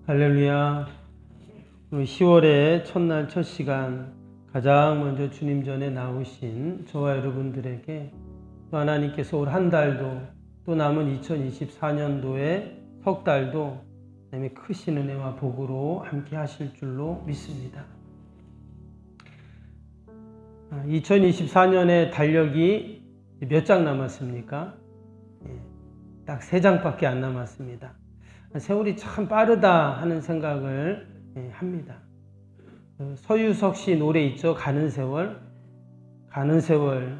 할렐루야. 10월의 첫날 첫 시간 가장 먼저 주님 전에 나오신 저와 여러분들에게 또 하나님께서 올 한 달도 또 남은 2024년도의 석 달도 하나님의 크신 은혜와 복으로 함께 하실 줄로 믿습니다. 2024년의 달력이 몇 장 남았습니까? 딱 3장밖에 안 남았습니다. 세월이 참 빠르다 하는 생각을 합니다. 서유석 씨 노래 있죠? 가는 세월. 가는 세월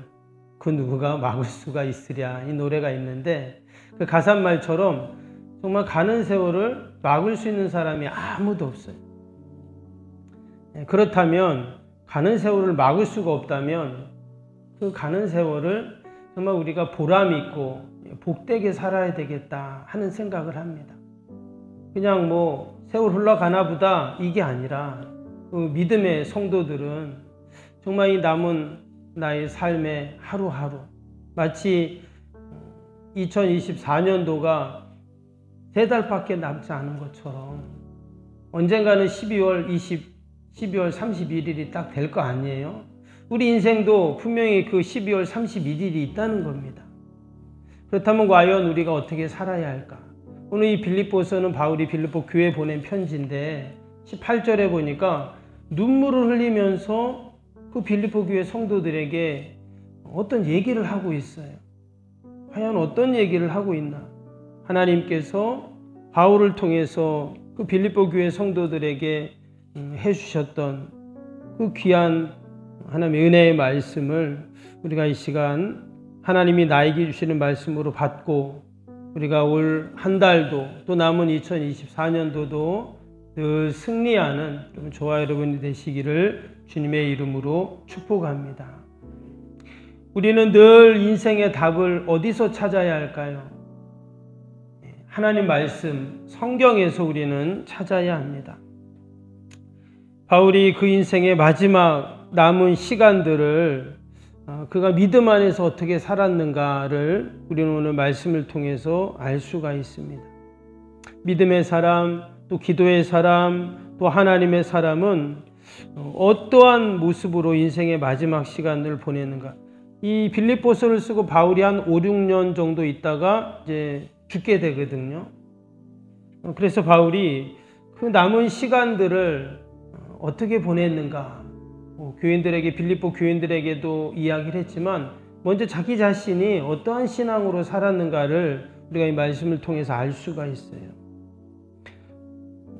그 누구가 막을 수가 있으랴, 이 노래가 있는데 그 가사말처럼 정말 가는 세월을 막을 수 있는 사람이 아무도 없어요. 그렇다면 가는 세월을 막을 수가 없다면 그 가는 세월을 정말 우리가 보람 있고 복되게 살아야 되겠다 하는 생각을 합니다. 그냥 세월 흘러가나 보다 이게 아니라 그 믿음의 성도들은 정말 이 남은 나의 삶의 하루하루 마치 2024년도가 3달밖에 남지 않은 것처럼 언젠가는 12월 31일이 딱 될 거 아니에요? 우리 인생도 분명히 그 12월 31일이 있다는 겁니다. 그렇다면 과연 우리가 어떻게 살아야 할까? 오늘 이 빌립보서는 바울이 빌립보 교회에 보낸 편지인데 18절에 보니까 눈물을 흘리면서 그 빌립보 교회 성도들에게 어떤 얘기를 하고 있어요. 과연 어떤 얘기를 하고 있나? 하나님께서 바울을 통해서 그 빌립보 교회 성도들에게 해주셨던 그 귀한 하나님의 은혜의 말씀을 우리가 이 시간 하나님이 나에게 주시는 말씀으로 받고 우리가 올 한 달도 또 남은 2024년도도 늘 승리하는 저와 여러분이 되시기를 주님의 이름으로 축복합니다. 우리는 늘 인생의 답을 어디서 찾아야 할까요? 하나님 말씀, 성경에서 우리는 찾아야 합니다. 바울이 그 인생의 마지막 남은 시간들을 그가 믿음 안에서 어떻게 살았는가를 우리는 오늘 말씀을 통해서 알 수가 있습니다. 믿음의 사람, 또 기도의 사람, 또 하나님의 사람은 어떠한 모습으로 인생의 마지막 시간을 보내는가. 이 빌립보서를 쓰고 바울이 한 5, 6년 정도 있다가 이제 죽게 되거든요. 그래서 바울이 그 남은 시간들을 어떻게 보냈는가. 교인들에게, 빌립보 교인들에게도 이야기를 했지만 먼저 자기 자신이 어떠한 신앙으로 살았는가를 우리가 이 말씀을 통해서 알 수가 있어요.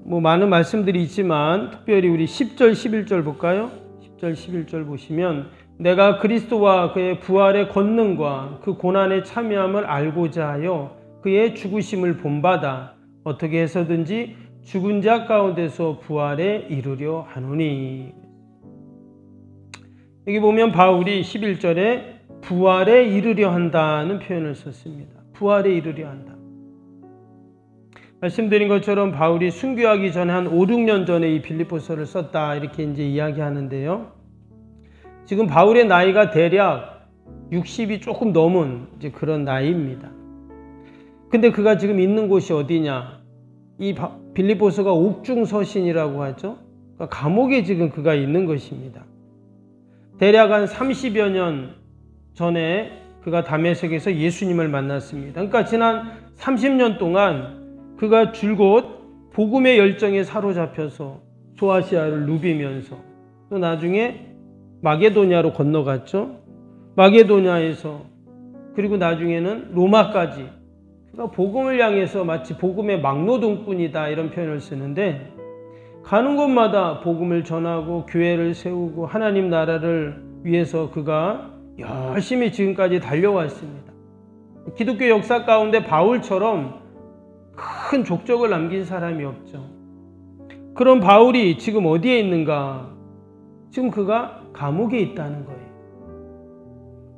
많은 말씀들이 있지만 특별히 우리 10절, 11절 볼까요? 10절, 11절 보시면 내가 그리스도와 그의 부활의 권능과 그 고난에 참여함을 알고자 하여 그의 죽으심을 본받아 어떻게 해서든지 죽은 자 가운데서 부활에 이르려 하노니. 여기 보면 바울이 11절에 부활에 이르려 한다는 표현을 썼습니다. 부활에 이르려 한다. 말씀드린 것처럼 바울이 순교하기 전에 한 5, 6년 전에 이 빌립보서를 썼다 이렇게 이제 이야기하는데요. 지금 바울의 나이가 대략 60이 조금 넘은 이제 그런 나이입니다. 근데 그가 지금 있는 곳이 어디냐? 이 빌립보서가 옥중서신이라고 하죠. 그러니까 감옥에 지금 그가 있는 것입니다. 대략 한 30여 년 전에 그가 다메섹에서 예수님을 만났습니다. 그러니까 지난 30년 동안 그가 줄곧 복음의 열정에 사로잡혀서 소아시아를 누비면서 또 나중에 마게도냐로 건너갔죠. 마게도냐에서 그리고 나중에는 로마까지 그가 복음을 향해서 마치 복음의 막노동꾼이다 이런 표현을 쓰는데 가는 곳마다 복음을 전하고 교회를 세우고 하나님 나라를 위해서 그가 열심히 지금까지 달려왔습니다. 기독교 역사 가운데 바울처럼 큰 족적을 남긴 사람이 없죠. 그럼 바울이 지금 어디에 있는가? 지금 그가 감옥에 있다는 거예요.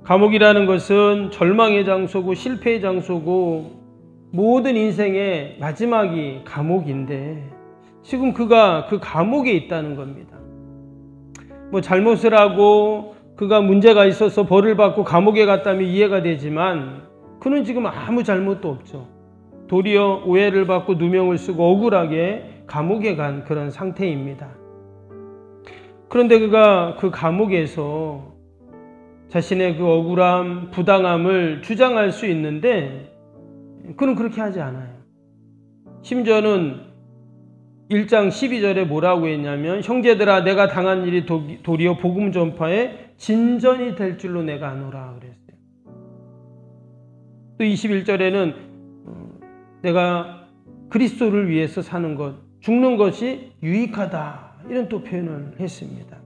감옥이라는 것은 절망의 장소고 실패의 장소고 모든 인생의 마지막이 감옥인데 지금 그가 그 감옥에 있다는 겁니다. 잘못을 하고 그가 문제가 있어서 벌을 받고 감옥에 갔다면 이해가 되지만 그는 지금 아무 잘못도 없죠. 도리어 오해를 받고 누명을 쓰고 억울하게 감옥에 간 그런 상태입니다. 그런데 그가 그 감옥에서 자신의 그 억울함, 부당함을 주장할 수 있는데 그는 그렇게 하지 않아요. 심지어는 1장 12절에 뭐라고 했냐면 형제들아 내가 당한 일이 도리어 복음 전파에 진전이 될 줄로 내가 아노라 그랬어요. 또 21절에는 내가 그리스도를 위해서 사는 것, 죽는 것이 유익하다 이런 또 표현을 했습니다.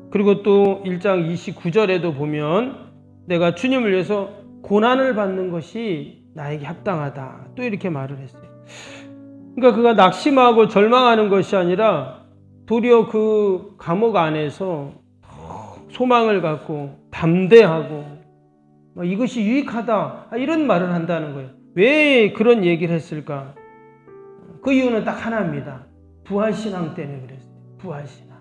그리고 또 1장 29절에도 보면 내가 주님을 위해서 고난을 받는 것이 나에게 합당하다 또 이렇게 말을 했어요. 그러니까 그가 낙심하고 절망하는 것이 아니라 도리어 그 감옥 안에서 소망을 갖고 담대하고 이것이 유익하다 이런 말을 한다는 거예요. 왜 그런 얘기를 했을까? 그 이유는 딱 하나입니다. 부활신앙 때문에 그랬어요. 부활신앙.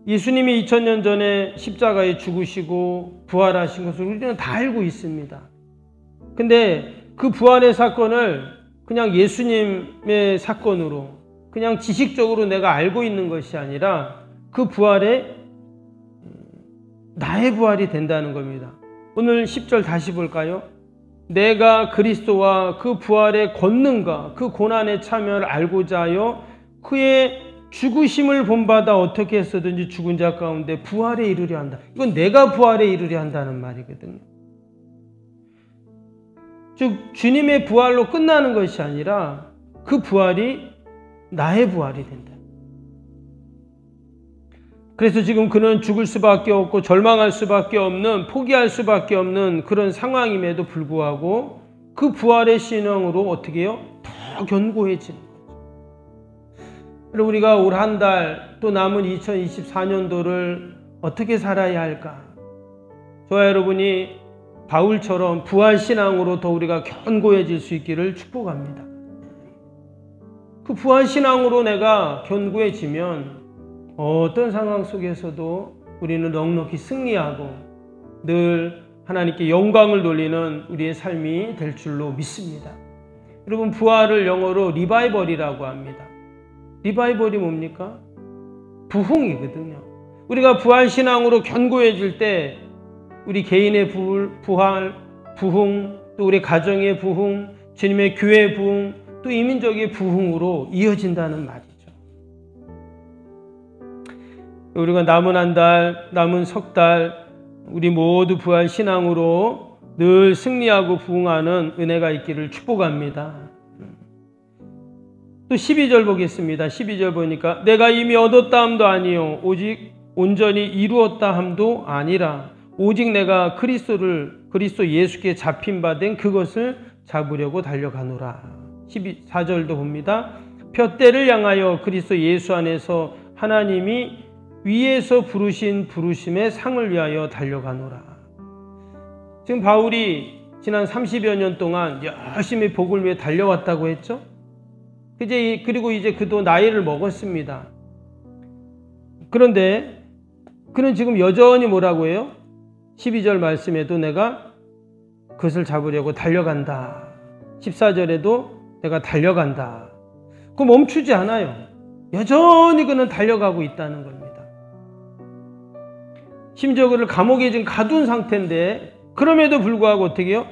예수님이 2000년 전에 십자가에 죽으시고 부활하신 것을 우리는 다 알고 있습니다. 근데 그 부활의 사건을 그냥 예수님의 사건으로 그냥 지식적으로 내가 알고 있는 것이 아니라 그 부활에 나의 부활이 된다는 겁니다. 오늘 10절 다시 볼까요? 내가 그리스도와 그 부활의 권능과 그 고난의 참여를 알고자 하여 그의 죽으심을 본받아 어떻게 해서든지 죽은 자 가운데 부활에 이르려 한다. 이건 내가 부활에 이르려 한다는 말이거든요. 즉 주님의 부활로 끝나는 것이 아니라 그 부활이 나의 부활이 된다. 그래서 지금 그는 죽을 수밖에 없고 절망할 수밖에 없는, 포기할 수밖에 없는 그런 상황임에도 불구하고 그 부활의 신앙으로 어떻게 해요? 더 견고해지는 거죠. 그리고 우리가 올 한 달 또 남은 2024년도를 어떻게 살아야 할까? 저와 여러분이 바울처럼 부활 신앙으로 더 우리가 견고해질 수 있기를 축복합니다. 그 부활 신앙으로 내가 견고해지면 어떤 상황 속에서도 우리는 넉넉히 승리하고 늘 하나님께 영광을 돌리는 우리의 삶이 될 줄로 믿습니다. 여러분 부활을 영어로 리바이벌이라고 합니다. 리바이벌이 뭡니까? 부흥이거든요. 우리가 부활 신앙으로 견고해질 때 우리 개인의 부활, 부흥, 또 우리 가정의 부흥, 주님의 교회의 부흥, 또 이민족의 부흥으로 이어진다는 말이죠. 우리가 남은 한 달, 남은 석 달, 우리 모두 부활 신앙으로 늘 승리하고 부흥하는 은혜가 있기를 축복합니다. 또 12절 보겠습니다. 12절 보니까 내가 이미 얻었다 함도 아니요 오직 온전히 이루었다 함도 아니라 오직 내가 그리스도 예수께 잡힌 바 된 그것을 잡으려고 달려가노라. 14절도 봅니다. 푯대를 향하여 그리스도 예수 안에서 하나님이 위에서 부르신 부르심의 상을 위하여 달려가노라. 지금 바울이 지난 30여 년 동안 열심히 복을 위해 달려왔다고 했죠. 그리고 이제 그도 나이를 먹었습니다. 그런데 그는 지금 여전히 뭐라고 해요? 12절 말씀에도 내가 그것을 잡으려고 달려간다. 14절에도 내가 달려간다. 그 멈추지 않아요. 여전히 그는 달려가고 있다는 겁니다. 심지어 그를 감옥에 지금 가둔 상태인데 그럼에도 불구하고 어떻게 해요?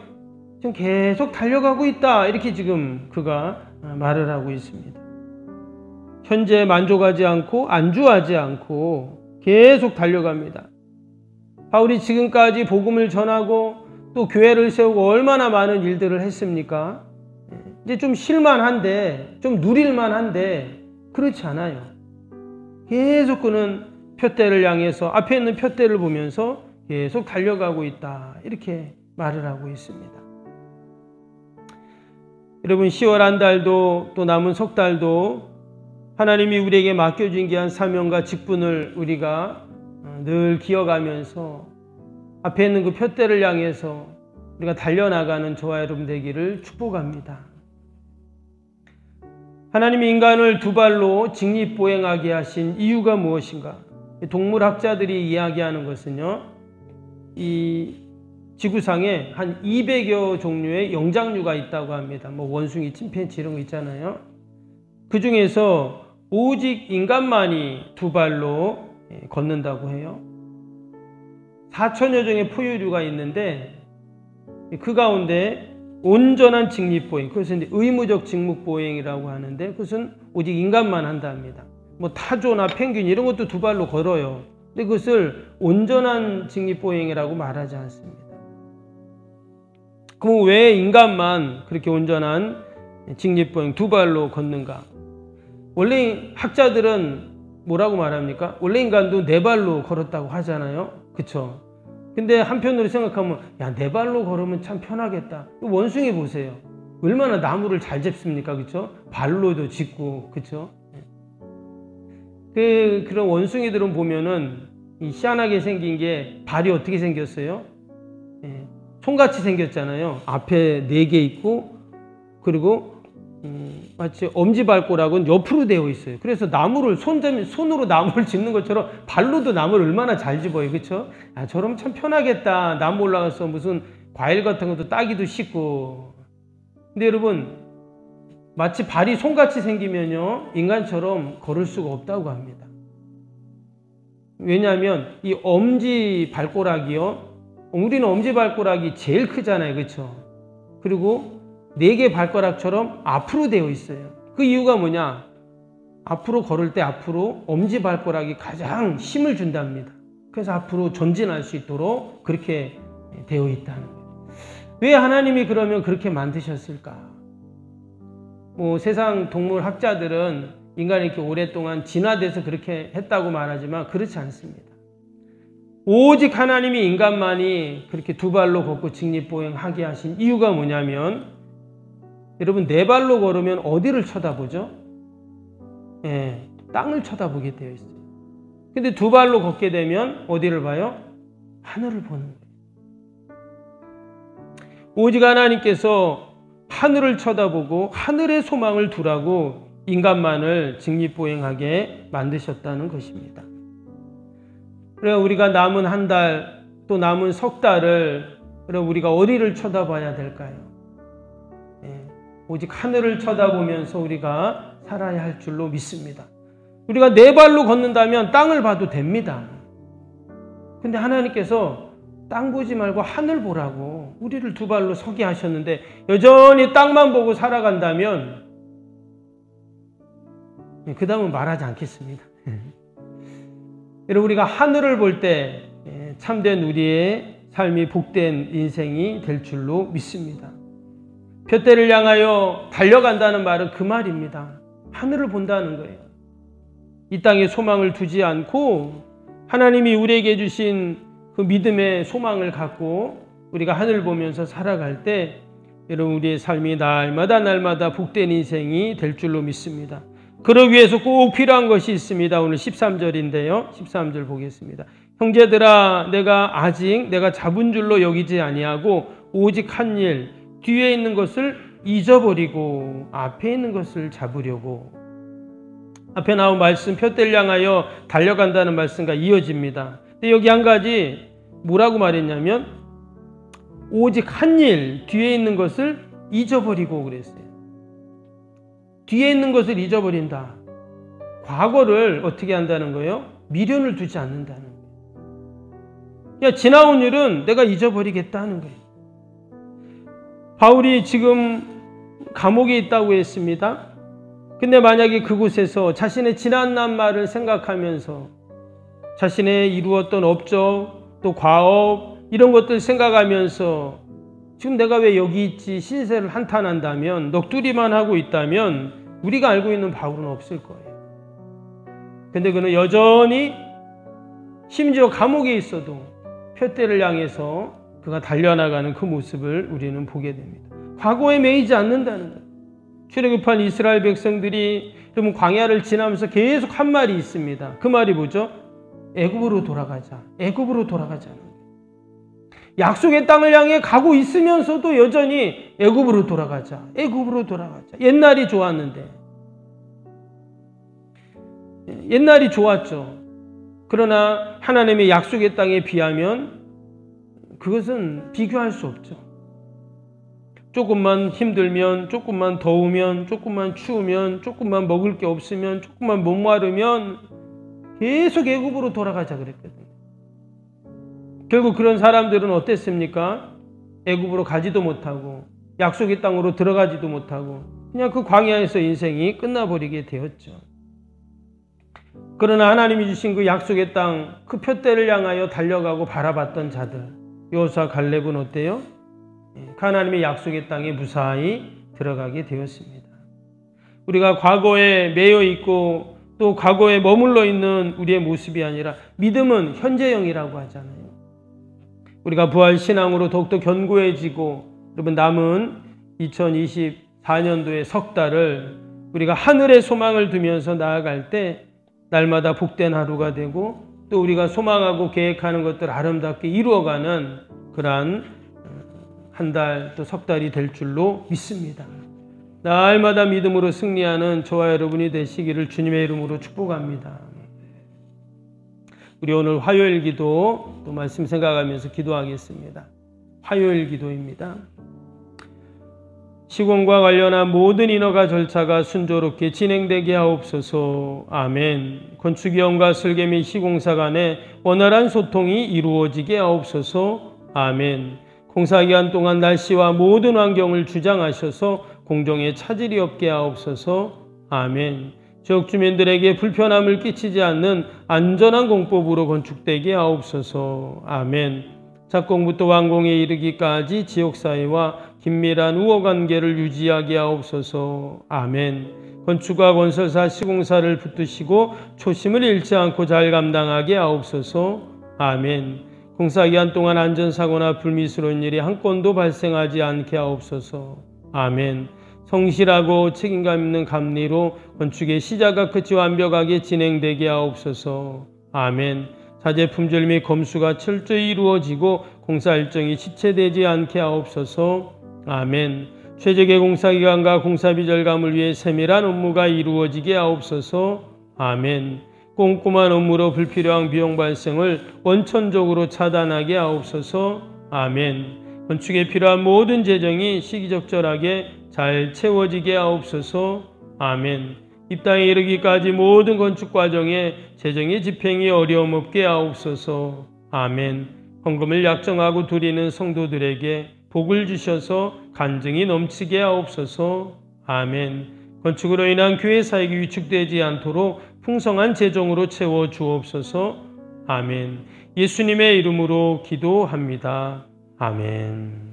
지금 계속 달려가고 있다. 이렇게 지금 그가 말을 하고 있습니다. 현재 만족하지 않고 안주하지 않고 계속 달려갑니다. 바울이 지금까지 복음을 전하고 또 교회를 세우고 얼마나 많은 일들을 했습니까? 이제 좀 쉴만한데, 좀 누릴만한데 그렇지 않아요. 계속 그는 푯대를 향해서 앞에 있는 푯대를 보면서 계속 달려가고 있다. 이렇게 말을 하고 있습니다. 여러분 10월 한 달도 또 남은 석 달도 하나님이 우리에게 맡겨준 귀한 사명과 직분을 우리가 늘 기억하면서 앞에 있는 그 푯대를 향해서 우리가 달려나가는 저와 여러분 되기를 축복합니다. 하나님이 인간을 두 발로 직립보행하게 하신 이유가 무엇인가? 동물학자들이 이야기하는 것은요, 이 지구상에 한 200여 종류의 영장류가 있다고 합니다. 뭐 원숭이, 침팬지 이런 거 있잖아요. 그 중에서 오직 인간만이 두 발로 걷는다고 해요. 4천여 종의 포유류가 있는데 그 가운데 온전한 직립보행, 그것은 의무적 직립보행이라고 하는데 그것은 오직 인간만 한답니다. 뭐 타조나 펭귄 이런 것도 두 발로 걸어요. 근데 그것을 온전한 직립보행이라고 말하지 않습니다. 그럼 왜 인간만 그렇게 온전한 직립보행 두 발로 걷는가? 원래 학자들은 뭐라고 말합니까? 원래 인간도 네 발로 걸었다고 하잖아요. 그쵸? 근데 한편으로 생각하면 야, 네 발로 걸으면 참 편하겠다. 원숭이 보세요. 얼마나 나무를 잘 짚습니까? 그쵸? 발로도 짚고, 그쵸? 그런 원숭이들은 보면은 희한하게 생긴 게 발이 어떻게 생겼어요? 손같이 생겼잖아요. 앞에 4개 있고, 그리고 마치 엄지발가락은 옆으로 되어 있어요. 그래서 나무를 손으로 나무를 짚는 것처럼 발로도 나무를 얼마나 잘 집어요. 그렇죠? 아, 저러면 참 편하겠다. 나무 올라가서 무슨 과일 같은 것도 따기도 쉽고. 근데 여러분, 마치 발이 손같이 생기면요, 인간처럼 걸을 수가 없다고 합니다. 왜냐하면 이 엄지발가락이요, 우리는 엄지발가락이 제일 크잖아요. 그렇죠? 그리고 4개 발가락처럼 앞으로 되어 있어요. 그 이유가 뭐냐? 앞으로 걸을 때 앞으로 엄지발가락이 가장 힘을 준답니다. 그래서 앞으로 전진할 수 있도록 그렇게 되어 있다는 거예요. 왜 하나님이 그러면 그렇게 만드셨을까? 뭐 세상 동물 학자들은 인간이 이렇게 오랫동안 진화돼서 그렇게 했다고 말하지만 그렇지 않습니다. 오직 하나님이 인간만이 그렇게 두 발로 걷고 직립보행하게 하신 이유가 뭐냐면, 여러분, 네 발로 걸으면 어디를 쳐다보죠? 땅을 쳐다보게 되어 있어요. 근데 두 발로 걷게 되면 어디를 봐요? 하늘을 보는 거예요. 오직 하나님께서 하늘을 쳐다보고 하늘의 소망을 두라고 인간만을 직립보행하게 만드셨다는 것입니다. 그래 우리가 남은 한 달, 또 남은 석 달을 그럼 우리가 어디를 쳐다봐야 될까요? 오직 하늘을 쳐다보면서 우리가 살아야 할 줄로 믿습니다. 우리가 네 발로 걷는다면 땅을 봐도 됩니다. 근데 하나님께서 땅 보지 말고 하늘 보라고 우리를 두 발로 서게 하셨는데 여전히 땅만 보고 살아간다면 그 다음은 말하지 않겠습니다. 여러분, 우리가 하늘을 볼 때 참된 우리의 삶이 복된 인생이 될 줄로 믿습니다. 푯대를 향하여 달려간다는 말은 그 말입니다. 하늘을 본다는 거예요. 이 땅에 소망을 두지 않고 하나님이 우리에게 주신 그 믿음의 소망을 갖고 우리가 하늘 보면서 살아갈 때 여러분, 우리의 삶이 날마다 복된 인생이 될 줄로 믿습니다. 그러기 위해서 꼭 필요한 것이 있습니다. 오늘 13절인데요. 13절 보겠습니다. 형제들아, 내가 잡은 줄로 여기지 아니하고 오직 한 일, 뒤에 있는 것을 잊어버리고 앞에 있는 것을 잡으려고. 앞에 나온 말씀, 푯대를 향하여 달려간다는 말씀과 이어집니다. 근데 여기 한 가지 뭐라고 말했냐면 오직 한 일, 뒤에 있는 것을 잊어버리고 그랬어요. 뒤에 있는 것을 잊어버린다. 과거를 어떻게 한다는 거예요? 미련을 두지 않는다는 거예요. 지나온 일은 내가 잊어버리겠다는 거예요. 바울이 지금 감옥에 있다고 했습니다. 근데 만약에 그곳에서 자신의 지난날 말을 생각하면서 자신의 이루었던 업적, 또 과업 이런 것들 생각하면서 지금 내가 왜 여기 있지 신세를 한탄한다면, 넋두리만 하고 있다면 우리가 알고 있는 바울은 없을 거예요. 근데 그는 여전히 심지어 감옥에 있어도 푯대를 향해서 그가 달려나가는 그 모습을 우리는 보게 됩니다. 과거에 매이지 않는다는 거예요. 출애굽한 이스라엘 백성들이 여러분 광야를 지나면서 계속 한 말이 있습니다. 그 말이 뭐죠? 애굽으로 돌아가자. 애굽으로 돌아가자는 거예요. 약속의 땅을 향해 가고 있으면서도 여전히 애굽으로 돌아가자. 애굽으로 돌아가자. 옛날이 좋았는데. 옛날이 좋았죠. 그러나 하나님의 약속의 땅에 비하면 그것은 비교할 수 없죠. 조금만 힘들면, 조금만 더우면, 조금만 추우면, 조금만 먹을 게 없으면, 조금만 목마르면 계속 애굽으로 돌아가자 그랬거든요. 결국 그런 사람들은 어땠습니까? 애굽으로 가지도 못하고 약속의 땅으로 들어가지도 못하고 그냥 그 광야에서 인생이 끝나버리게 되었죠. 그러나 하나님이 주신 그 약속의 땅, 그 표대를 향하여 달려가고 바라봤던 자들, 여호수아 갈렙은 어때요? 하나님의 약속의 땅에 무사히 들어가게 되었습니다. 우리가 과거에 매여 있고 또 과거에 머물러 있는 우리의 모습이 아니라 믿음은 현재형이라고 하잖아요. 우리가 부활 신앙으로 더욱더 견고해지고 여러분 남은 2024년도의 석 달을 우리가 하늘의 소망을 두면서 나아갈 때 날마다 복된 하루가 되고 또 우리가 소망하고 계획하는 것들을 아름답게 이루어가는 그러한 한 달 또 석 달이 될 줄로 믿습니다. 날마다 믿음으로 승리하는 저와 여러분이 되시기를 주님의 이름으로 축복합니다. 우리 오늘 화요일 기도 또 말씀 생각하면서 기도하겠습니다. 화요일 기도입니다. 시공과 관련한 모든 인허가 절차가 순조롭게 진행되게 하옵소서. 아멘. 건축위원과 설계 및 시공사 간의 원활한 소통이 이루어지게 하옵소서. 아멘. 공사기간 동안 날씨와 모든 환경을 주장하셔서 공정에 차질이 없게 하옵소서. 아멘. 지역 주민들에게 불편함을 끼치지 않는 안전한 공법으로 건축되게 하옵소서. 아멘. 착공부터 완공에 이르기까지 지역사회와 긴밀한 우호관계를 유지하게 하옵소서. 아멘. 건축과 건설사 시공사를 붙드시고 초심을 잃지 않고 잘 감당하게 하옵소서. 아멘. 공사기간 동안 안전사고나 불미스러운 일이 한 건도 발생하지 않게 하옵소서. 아멘. 성실하고 책임감 있는 감리로 건축의 시작과 끝이 완벽하게 진행되게 하옵소서. 아멘. 자재 품질 및 검수가 철저히 이루어지고 공사 일정이 지체되지 않게 하옵소서. 아멘. 최적의 공사기간과 공사비 절감을 위해 세밀한 업무가 이루어지게 하옵소서. 아멘. 꼼꼼한 업무로 불필요한 비용 발생을 원천적으로 차단하게 하옵소서. 아멘. 건축에 필요한 모든 재정이 시기적절하게 잘 채워지게 하옵소서. 아멘. 입당에 이르기까지 모든 건축 과정에 재정의 집행이 어려움 없게 하옵소서. 아멘. 헌금을 약정하고 드리는 성도들에게 복을 주셔서 간증이 넘치게 하옵소서. 아멘. 건축으로 인한 교회 사역이 위축되지 않도록 풍성한 재정으로 채워 주옵소서. 아멘. 예수님의 이름으로 기도합니다. 아멘.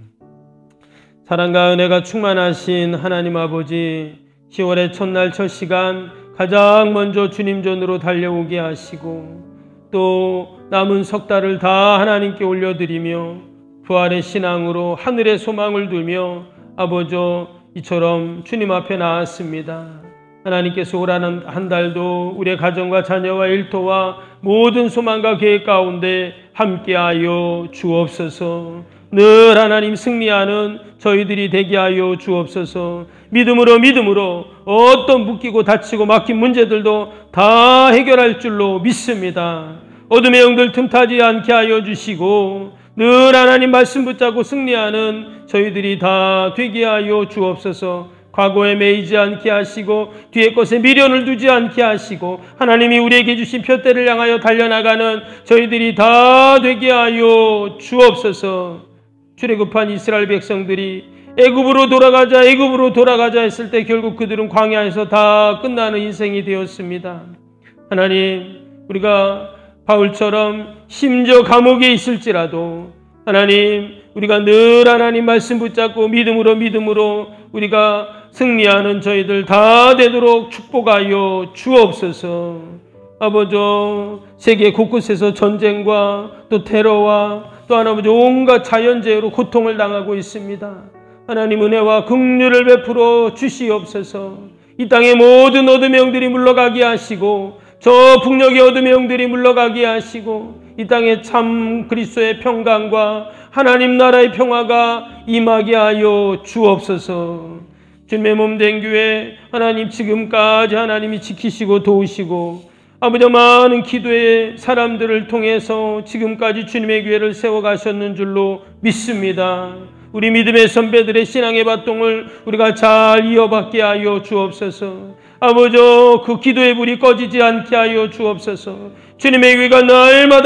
사랑과 은혜가 충만하신 하나님 아버지, 10월의 첫날 첫 시간 가장 먼저 주님 전으로 달려오게 하시고 또 남은 석 달을 다 하나님께 올려드리며 부활의 신앙으로 하늘의 소망을 두며 아버지 이처럼 주님 앞에 나왔습니다. 하나님께서 올 한 달도 우리의 가정과 자녀와 일터와 모든 소망과 계획 가운데 함께하여 주옵소서. 늘 하나님 승리하는 저희들이 되게 하여 주옵소서. 믿음으로 어떤 묶이고 다치고 막힌 문제들도 다 해결할 줄로 믿습니다. 어둠의 영들 틈타지 않게 하여 주시고 늘 하나님 말씀 붙잡고 승리하는 저희들이 다 되게 하여 주옵소서. 과거에 매이지 않게 하시고 뒤에 것에 미련을 두지 않게 하시고 하나님이 우리에게 주신 표대를 향하여 달려나가는 저희들이 다 되게 하여 주옵소서. 출애굽한 이스라엘 백성들이 애굽으로 돌아가자 했을 때 결국 그들은 광야에서 다 끝나는 인생이 되었습니다. 하나님, 우리가 바울처럼 심지어 감옥에 있을지라도 하나님, 우리가 늘 하나님 말씀 붙잡고 믿음으로 우리가 승리하는 저희들 다 되도록 축복하여 주옵소서. 아버지, 세계 곳곳에서 전쟁과 또 테러와 또 아버지 온갖 자연재해로 고통을 당하고 있습니다. 하나님 은혜와 긍휼을 베풀어 주시옵소서. 이 땅의 모든 어둠의 영들이 물러가게 하시고 저 북녘의 어둠의 영들이 물러가게 하시고 이 땅에 참 그리스도의 평강과 하나님 나라의 평화가 임하게 하여 주옵소서. 주님의 몸 된 교회 하나님 지금까지 하나님이 지키시고 도우시고 아버지, 많은 기도의 사람들을 통해서 지금까지 주님의 교회를 세워가셨는 줄로 믿습니다. 우리 믿음의 선배들의 신앙의 바통을 우리가 잘 이어받게 하여 주옵소서. 아버지, 그 기도의 불이 꺼지지 않게 하여 주옵소서. 주님의 교회가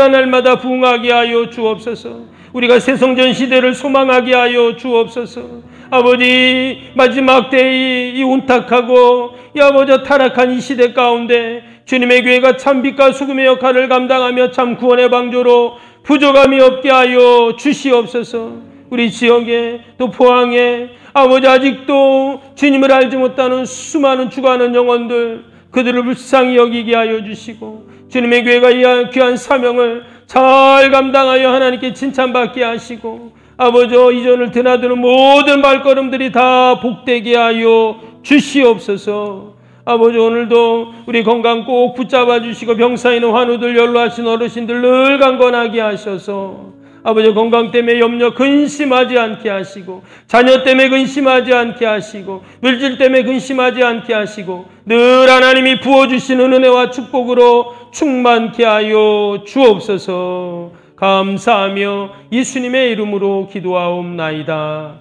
날마다 부흥하게 하여 주옵소서. 우리가 새성전 시대를 소망하게 하여 주옵소서. 아버지, 마지막 때의 이 온탁하고 아버지 타락한 이 시대 가운데 주님의 교회가 참 빛과 소금의 역할을 감당하며 참 구원의 방조로 부족함이 없게 하여 주시옵소서. 우리 지역에 또 포항에 아버지, 아직도 주님을 알지 못하는 수많은 죽어가는 영혼들, 그들을 불쌍히 여기게 하여 주시고 주님의 교회가 이 귀한 사명을 잘 감당하여 하나님께 칭찬받게 하시고 아버지, 이전을 드나드는 모든 발걸음들이 다 복되게 하여 주시옵소서. 아버지, 오늘도 우리 건강 꼭 붙잡아 주시고 병사 있는 환우들, 연로하신 어르신들 늘 강건하게 하셔서 아버지, 건강 때문에 염려 근심하지 않게 하시고 자녀 때문에 근심하지 않게 하시고 물질 때문에 근심하지 않게 하시고 늘 하나님이 부어주시는 은혜와 축복으로 충만케 하여 주옵소서. 감사하며 예수님의 이름으로 기도하옵나이다.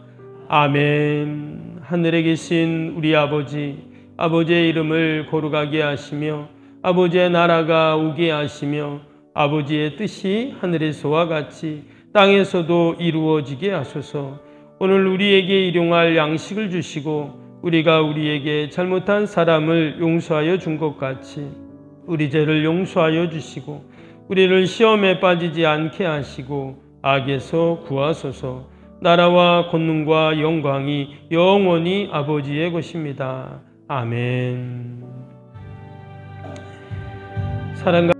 아멘. 하늘에 계신 우리 아버지, 아버지의 이름을 거룩하게 하시며 아버지의 나라가 오게 하시며 아버지의 뜻이 하늘에서와 같이 땅에서도 이루어지게 하소서. 오늘 우리에게 일용할 양식을 주시고 우리가 우리에게 잘못한 사람을 용서하여 준 것 같이 우리 죄를 용서하여 주시고 우리를 시험에 빠지지 않게 하시고 악에서 구하소서. 나라와 권능과 영광이 영원히 아버지의 것입니다. 아멘. 사랑과